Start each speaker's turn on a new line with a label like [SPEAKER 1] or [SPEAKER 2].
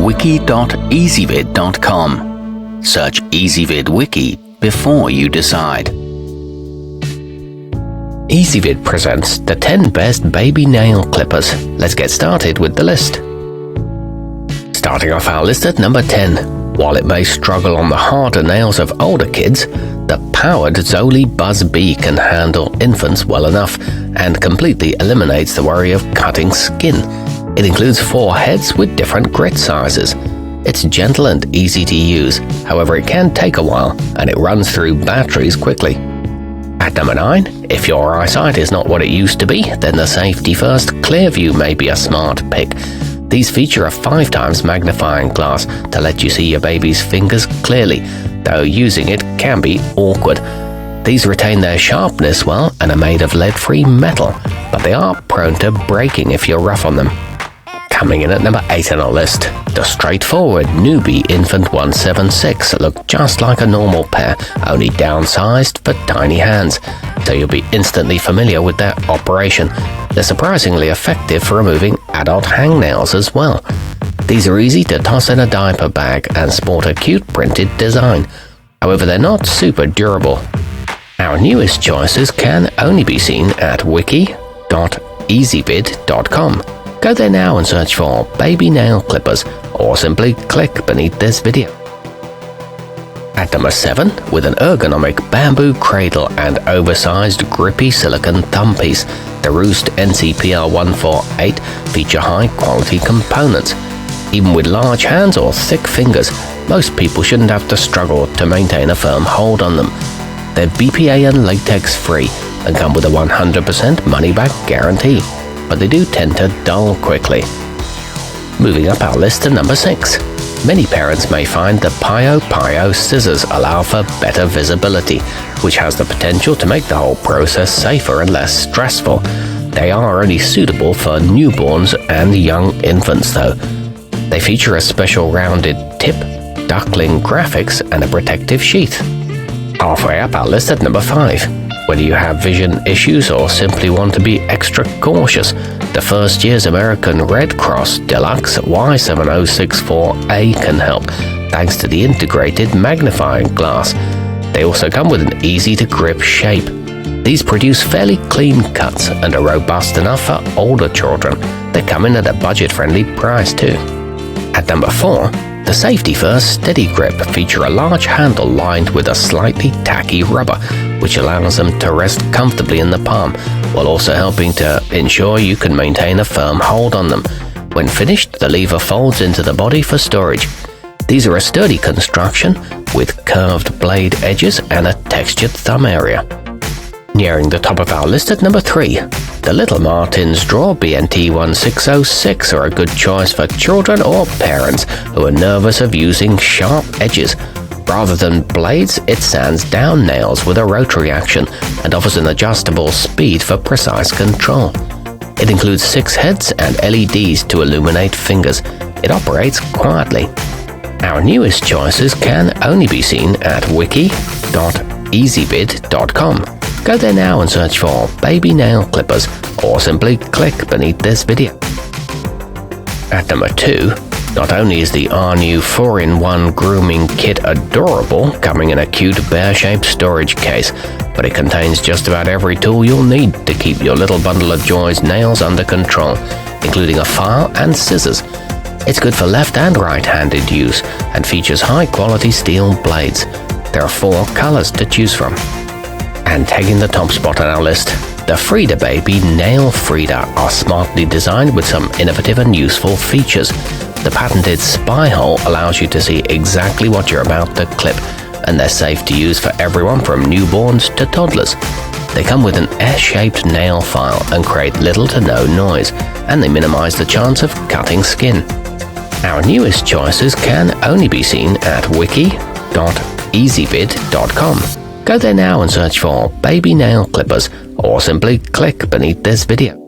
[SPEAKER 1] wiki.ezvid.com. Search Ezvid Wiki before you decide. Ezvid presents the 10 best baby nail clippers. Let's get started with the list. Starting off our list at number 10. While it may struggle on the harder nails of older kids, the powered Zoli Buzz Bee can handle infants well enough and completely eliminates the worry of cutting skin. It includes 4 heads with different grit sizes. It's gentle and easy to use, however it can take a while and it runs through batteries quickly. At number 9, if your eyesight is not what it used to be, then the Safety First Clearview may be a smart pick. These feature a 5 times magnifying glass to let you see your baby's fingers clearly, though using it can be awkward. These retain their sharpness well and are made of lead-free metal, but they are prone to breaking if you're rough on them. Coming in at number 8 on our list, the straightforward Nuby Infant 176 look just like a normal pair, only downsized for tiny hands, so you'll be instantly familiar with their operation. They're surprisingly effective for removing adult hangnails as well. These are easy to toss in a diaper bag and sport a cute printed design. However, they're not super durable. Our newest choices can only be seen at wiki.ezvid.com. Go there now and search for baby nail clippers, or simply click beneath this video. At number 7, with an ergonomic bamboo cradle and oversized grippy silicone thumb piece, the Roost NCPR148 feature high-quality components. Even with large hands or thick fingers, most people shouldn't have to struggle to maintain a firm hold on them. They're BPA and latex-free and come with a 100% money-back guarantee, but they do tend to dull quickly. Moving up our list to number 6. Many parents may find the piyo scissors allow for better visibility, which has the potential to make the whole process safer and less stressful. They are only suitable for newborns and young infants though. They feature a special rounded tip, duckling graphics, and a protective sheath. Halfway up our list at number 5. Whether you have vision issues or simply want to be extra cautious, the First Year's American Red Cross Deluxe Y7064A can help, thanks to the integrated magnifying glass. They also come with an easy-to-grip shape. These produce fairly clean cuts and are robust enough for older children. They come in at a budget-friendly price too. At number 4, the Safety First Steady Grip feature a large handle lined with a slightly tacky rubber, which allows them to rest comfortably in the palm, while also helping to ensure you can maintain a firm hold on them. When finished, the lever folds into the body for storage. These are a sturdy construction with curved blade edges and a textured thumb area. Nearing the top of our list at number 3, the Little Martins Draw BNT1606 are a good choice for children or parents who are nervous of using sharp edges. Rather than blades, it sands down nails with a rotary action and offers an adjustable speed for precise control. It includes 6 heads and LEDs to illuminate fingers. It operates quietly. Our newest choices can only be seen at wiki.ezvid.com. Go there now and search for baby nail clippers, or simply click beneath this video. At number 2, not only is the arrnew 4-in-1 grooming kit adorable, coming in a cute bear-shaped storage case, but it contains just about every tool you'll need to keep your little bundle of joys nails under control, including a file and scissors. It's good for left and right-handed use and features high-quality steel blades. There are 4 colors to choose from. And taking the top spot on our list, the fridababy nailfrida are smartly designed with some innovative and useful features. The patented spy hole allows you to see exactly what you're about to clip, and they're safe to use for everyone from newborns to toddlers. They come with an S-shaped nail file and create little to no noise, and they minimize the chance of cutting skin. Our newest choices can only be seen at wiki.ezvid.com. Go there now and search for baby nail clippers, or simply click beneath this video.